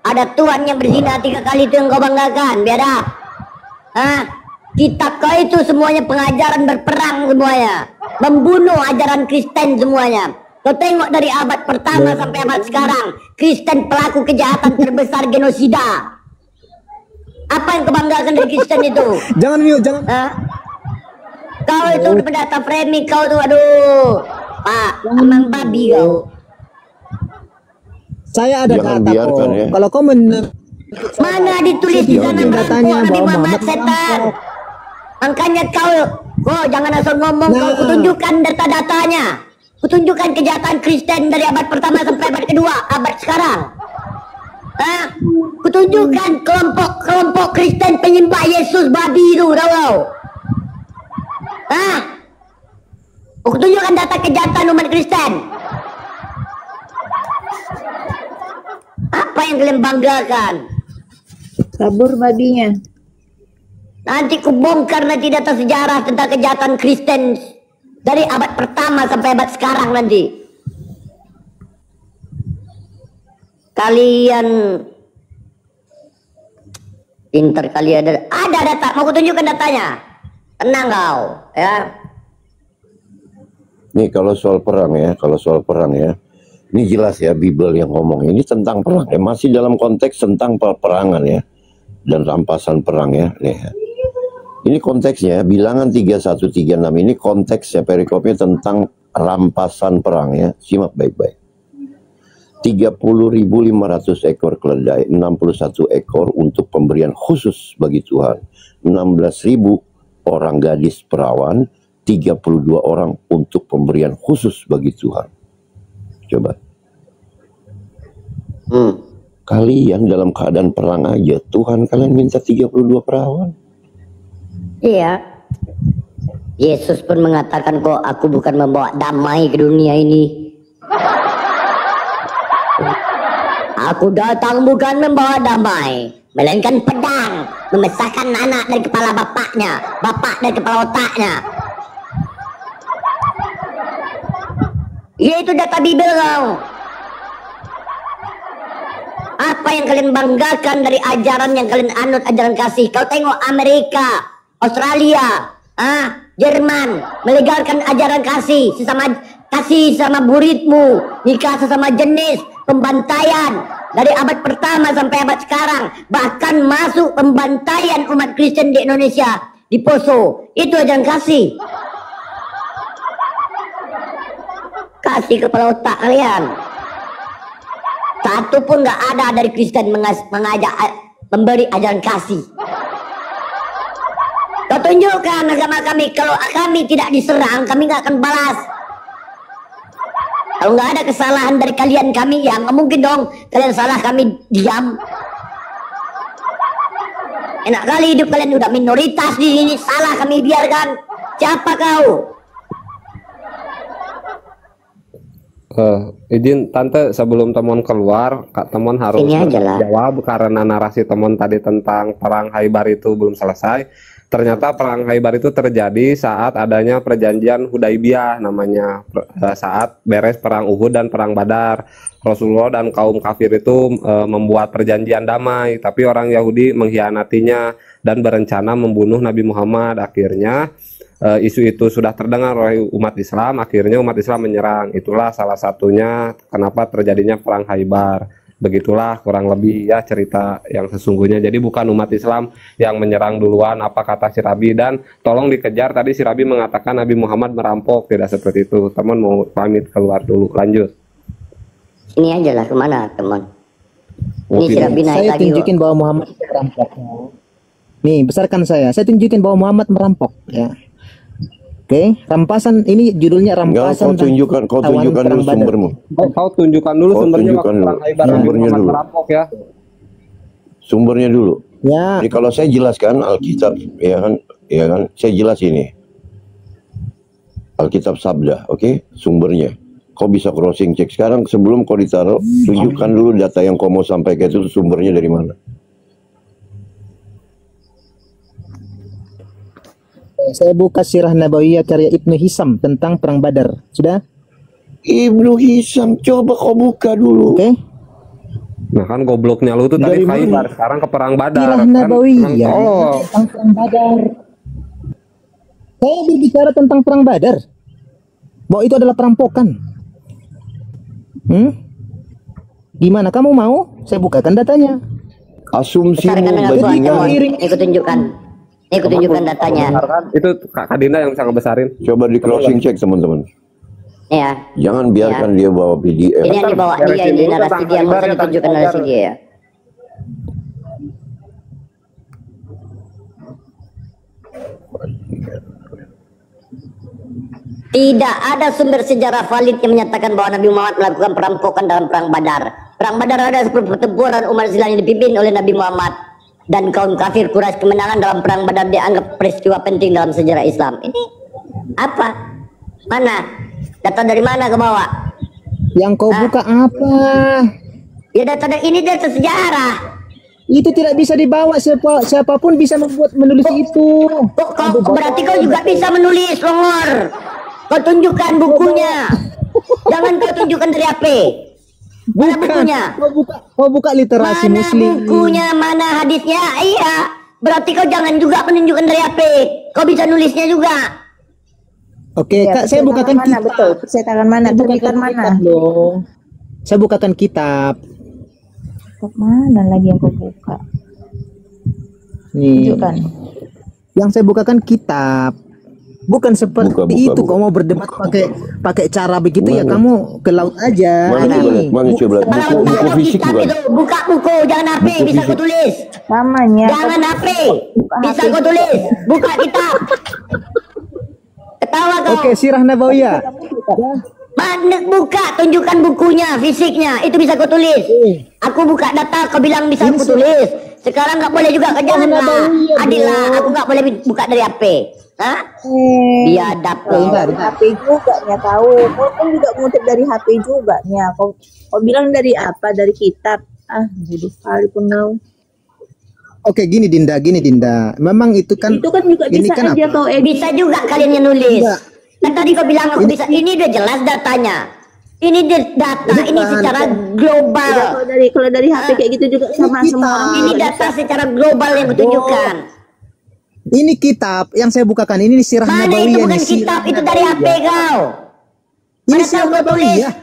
Ada Tuhan yang berzina 3 kali itu yang kau banggakan. Biadab. Kitab kau itu semuanya pengajaran berperang semuanya. Membunuh ajaran Kristen semuanya. Kau tengok dari abad pertama sampai abad sekarang. Kristen pelaku kejahatan terbesar genosida. Apa yang kau banggakan dari Kristen itu?
Jangan mute, jangan.
Kau itu pendata framing kau tuh, aduh. Pak, emang babi kau.
Saya ada
Jangan
data
biarkan,
kok.
ya.
Kalau kau
Mana ditulis di sana
datanya
Nabi
bahwa
Muhammad
Muhammad
setan. Makanya kau jangan asal ngomong. Kau
Nah.
kutunjukkan data-datanya. Kutunjukkan kejahatan Kristen dari abad pertama sampai abad kedua, abad sekarang. Kutunjukkan kelompok Kristen penyembah Yesus babi itu, tahu kau? Kutunjukkan data kejahatan umat Kristen. Apa yang kalian banggakan?
Kabur babinya.
Nanti kubongkar nanti data sejarah tentang kejahatan Kristen dari abad pertama sampai abad sekarang nanti. Kalian pinter kali ada data. Mau kutunjukkan datanya. Tenang kau, ya.
Nih kalau soal perang ya, ini jelas ya Bible yang ngomong ini tentang perang ya, masih dalam konteks tentang peperangan ya dan rampasan perang ya. Nih, ini konteksnya Bilangan 3136 ini konteksnya perikopnya tentang rampasan perang ya. Simak baik-baik. 30.500 ekor keledai, 61 ekor untuk pemberian khusus bagi Tuhan, 16.000 orang gadis perawan, 32 orang untuk pemberian khusus bagi Tuhan. Coba. Kalian dalam keadaan perang aja, Tuhan kalian minta 32 perawan.
Iya. Yesus pun mengatakan kok aku bukan membawa damai ke dunia ini. Aku datang bukan membawa damai, melainkan pedang, memisahkan anak dari kepala bapaknya, bapak dari kepala otaknya. Ya itu data Bible kau. Apa yang kalian banggakan dari ajaran yang kalian anut, ajaran kasih? Kau tengok Amerika, Australia, Jerman melegalkan ajaran kasih sama muridmu, nikah sesama jenis, pembantaian dari abad pertama sampai abad sekarang, bahkan masuk pembantaian umat Kristen di Indonesia di Poso. Itu ajaran kasih. Kasih kepala otak kalian. Satu pun nggak ada dari Kristen mengajak memberi ajaran kasih. Kau tunjukkan agama kami. Kalau kami tidak diserang, kami nggak akan balas. Kalau nggak ada kesalahan dari kalian, kami ya nggak mungkin dong kalian salah kami diam. Enak kali hidup kalian udah minoritas di sini, salah kami biarkan. Siapa kau?
Izin tante, sebelum teman keluar, Kak teman harus jawab karena narasi teman tadi tentang perang Khaybar itu belum selesai. Ternyata perang Khaybar itu terjadi saat adanya perjanjian Hudaibiyah namanya, saat beres perang Uhud dan perang Badar. Rasulullah dan kaum kafir itu membuat perjanjian damai, tapi orang Yahudi mengkhianatinya dan berencana membunuh Nabi Muhammad. Akhirnya isu itu sudah terdengar oleh umat Islam, akhirnya umat Islam menyerang. Itulah salah satunya kenapa terjadinya perang Khaybar. Begitulah kurang lebih ya cerita yang sesungguhnya. Jadi bukan umat Islam yang menyerang duluan, apa kata si Rabi, dan tolong dikejar. Tadi si Rabi mengatakan Nabi Muhammad merampok, tidak seperti itu. Teman mau pamit keluar dulu, lanjut.
Ini aja lah, kemana teman? Ini si Rabi naik
saya
lagi.
Tunjukin bahwa Muhammad merampok. Nih, besarkan saya tunjukin bahwa Muhammad merampok ya. Oke, rampasan ini judulnya rampasan.
Kau tunjukkan dulu sumbermu.
Kau tunjukkan dulu sumbernya waktu perang Khaybar Muhammad merampok ya.
Sumbernya dulu.
Ya.
Jadi kalau saya jelaskan Alkitab, ya kan, saya jelas ini. Alkitab Sabda, oke, sumbernya. Kau bisa crossing check sekarang sebelum kau ditaruh, tunjukkan dulu data yang kau mau sampaikan itu sumbernya dari mana.
Saya buka Sirah Nabawiyah karya Ibnu Hisam tentang perang Badar. Sudah?
Ibnu Hisam, coba kau buka dulu.
Oke.
Nah kan gobloknya lu tuh tadi Khaybar, sekarang ke perang Badar.
Sirah Nabawiyah tentang perang Badar. Saya berbicara tentang perang Badar. Bahwa itu adalah perampokan. Gimana kamu mau? Saya bukakan datanya.
Asumsimu
bajingan. Ikut tunjukkan. Ikut tunjukkan datanya.
Itu Kak Dinda yang bisa ngebesarin.
Coba di crossing check teman-teman.
Ya.
Jangan biarkan dia bawa PDF.
Ini yang dibawa dia, ini narasi dia, maksudnya ditunjukkan narasi dia ya. Tidak ada sumber sejarah valid yang menyatakan bahwa Nabi Muhammad melakukan perampokan dalam perang Badar. Perang Badar ada pertempuran umat Islam yang dipimpin oleh Nabi Muhammad dan kaum kafir Quraisy. Kemenangan dalam perang Badar dianggap peristiwa penting dalam sejarah Islam. Ini apa? Mana? Data dari mana ke bawah?
Yang kau buka apa?
Ya data ini data sejarah.
Itu tidak bisa dibawa, siapapun bisa menulis itu.
Kok berarti kau juga bisa menulis, Longor? Kau tunjukkan bukunya. Jangan kau tunjukkan dari HP. Mana bukunya?
Kau buka literasi
mana
muslim.
Mana bukunya, mana hadisnya? Iya. Berarti kau jangan juga menunjukkan dari HP. Kau bisa nulisnya juga.
Oke, Kak, saya bukakan kitab.
Betul, percetakan mana? Terbitan mana?
Saya bukakan kitab.
Kitab mana lagi yang kau buka?
Nih.
Tunjukkan.
Yang saya bukakan kitab. Bukan seperti itu. Kau mau berdebat pakai cara begitu ya kamu ke laut aja.
Mana coba? Buku fisik bukan?
Buka buku, jangan HP, bisa kau tulis.
Namanya.
Jangan HP, bisa kau tulis. Buka kitab. Ketawa kau.
Oke, Sirah Nabawiyah.
Mana buka, tunjukkan bukunya, fisiknya, itu bisa kau tulis. Aku buka data, kau bilang bisa aku tulis. Sekarang nggak boleh juga, jangan lah. Adil lah, aku nggak boleh buka dari HP. Hah? Biadab kau.
Dari HP juga nya tahu. Kau kan juga ngutip dari HP juga nya. Kau bilang dari apa? Dari kitab. Bodoh kali pun kau.
Oke, gini Dinda. Memang itu kan
juga
ini
bisa
kan
aja
apa?
kau
Bisa juga kalian yang nulis. Kan tadi kau bilang aku bisa. Ini udah jelas datanya. Ini data, ini secara global.
Kalau dari HP kayak gitu juga sama semua.
Ini data secara global yang kutunjukkan.
Ini kitab yang saya bukakan ini Sirah
Mana
Nabawiyah.
itu bukan kitab, itu dari HP kau.
Ini
Mana
Sirah
kau tulis?
Nabawiyah.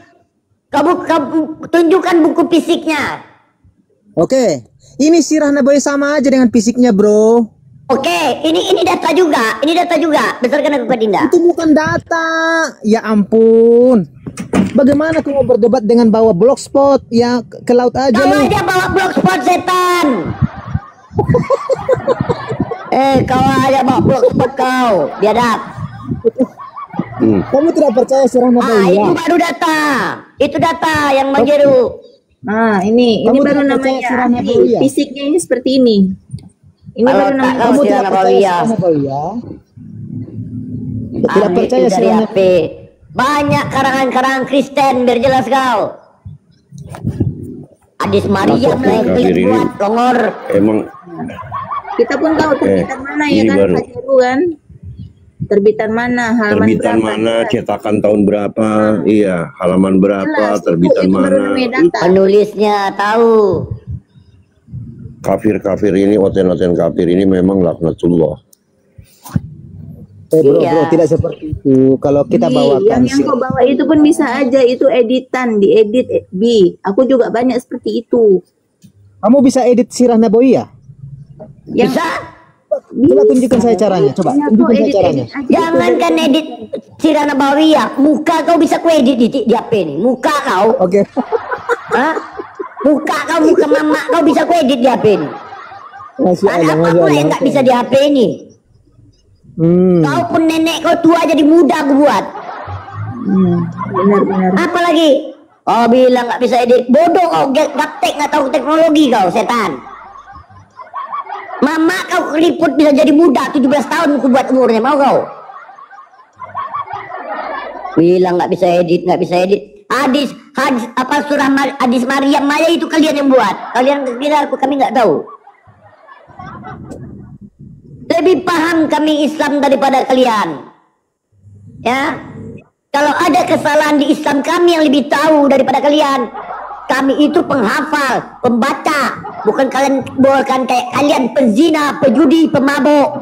Kau tunjukkan buku fisiknya.
Oke. Ini Sirah Nabawiyah sama aja dengan fisiknya, Bro.
Oke, ini data juga. Ini data juga. Besarkan aku ke Dinda.
Itu bukan data. Ya ampun. Bagaimana kau mau berdebat dengan bawa blogspot? Ya ke laut aja
Kau
lu.
aja bawa blogspot setan. Kau aja bawa pulang kau, biadab.
Kamu tidak percaya sirah nabawiyah?
Itu baru data. Itu data yang Majeru.
Ini
Kamu
baru
tidak percaya
namanya
sirah
ahli.
nabawiyah?
Fisiknya ini seperti ini. Ini
Kalau
baru
tak
namanya
tahu
Kamu
sirah
tidak percaya
nabawiyah.
sirah nabawiyah? Tidak
Ahli
percaya
itu dari
sirah
HP. Banyak karangan-karangan Kristen, biar jelas kau. Hadis Maryam lah yang
kafir ini
buat longor.
emang
kita pun tahu terbitan mana ya
ini
kan,
baru.
Pak Jaru kan? Terbitan mana, halaman
terbitan
berapa?
mana, cetakan tahun berapa, iya, halaman berapa,
Jelas,
terbitan
itu baru
mana.
namanya data.
Penulisnya tahu.
Kafir-kafir ini, oten-oten kafir ini memang laknatullah.
bro,
Iya.
tidak seperti itu. Kalau kita bawakan
yang kau bawa itu pun bisa aja itu editan, diedit B. Aku juga banyak seperti itu.
kamu bisa edit sirah nabawiyah?
Yang
Bisa?
Coba tunjukkan saya caranya. Coba
Ya, kau
tunjukkan saya
edit
caranya.
aja.
Jangankan edit sirah nabawiyah, muka kau bisa ku edit di HP nih. Muka kau,
Oke.
Hah? Muka kau, muka mama kau bisa ku edit di HP nih.
Masya
Ada
Allah,
apa
Masya
pula yang
Allah.
nggak bisa di HP ini? Kau pun nenek kau tua jadi muda aku buat.
Benar-benar.
Apalagi? Oh bilang nggak bisa edit. Bodoh kau, gaptek nggak tahu teknologi kau, setan. Mama kau keriput bisa jadi muda 17 tahun aku buat umurnya, mau kau? Bilang nggak bisa edit, nggak bisa edit. Hadis apa surah hadis Maryam Maya itu kalian yang buat. Kalian kira kami nggak tahu. Lebih paham kami Islam daripada kalian. Ya. Kalau ada kesalahan di Islam, kami yang lebih tahu daripada kalian. Kami itu penghafal, pembaca, bukan kayak kalian penzina, pejudi, pemabuk.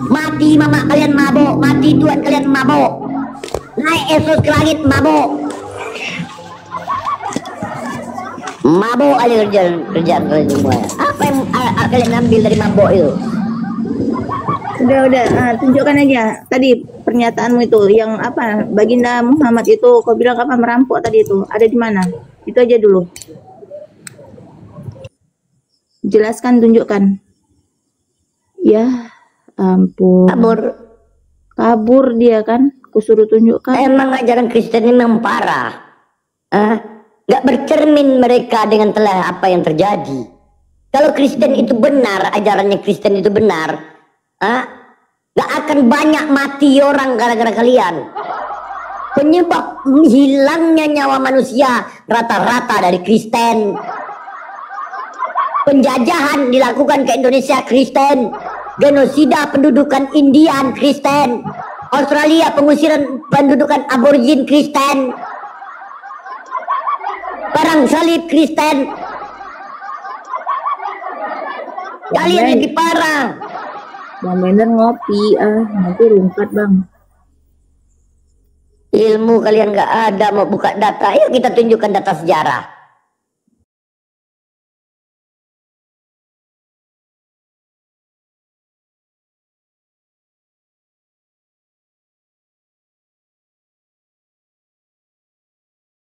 Mati mama kalian mabuk, mati Tuhan kalian mabuk. Naik Yesus ke langit mabuk. Mabuk aja kerjaan kalian semua. Apa yang kalian ambil dari mabuk itu?
Udah, tunjukkan aja tadi pernyataanmu itu yang apa, Baginda Muhammad itu kau bilang apa, merampok tadi itu ada di mana? Itu aja dulu. Jelaskan, tunjukkan. Ya ampun. Kabur dia kan, kusuruh tunjukkan.
Emang ajaran Kristen ini memang parah. Gak bercermin mereka dengan telah apa yang terjadi. Kalau Kristen itu benar, ajarannya Kristen itu benar, gak akan banyak mati orang gara-gara kalian. Penyebab hilangnya nyawa manusia rata-rata dari Kristen. Penjajahan dilakukan ke Indonesia Kristen. Genosida pendudukan Indian Kristen. Australia pengusiran pendudukan aborigin Kristen. Perang salib Kristen. Kalian lebih parah.
Bang Bender ngopi, nanti rumpat bang.
Ilmu kalian nggak ada, mau buka data, yuk kita tunjukkan data sejarah.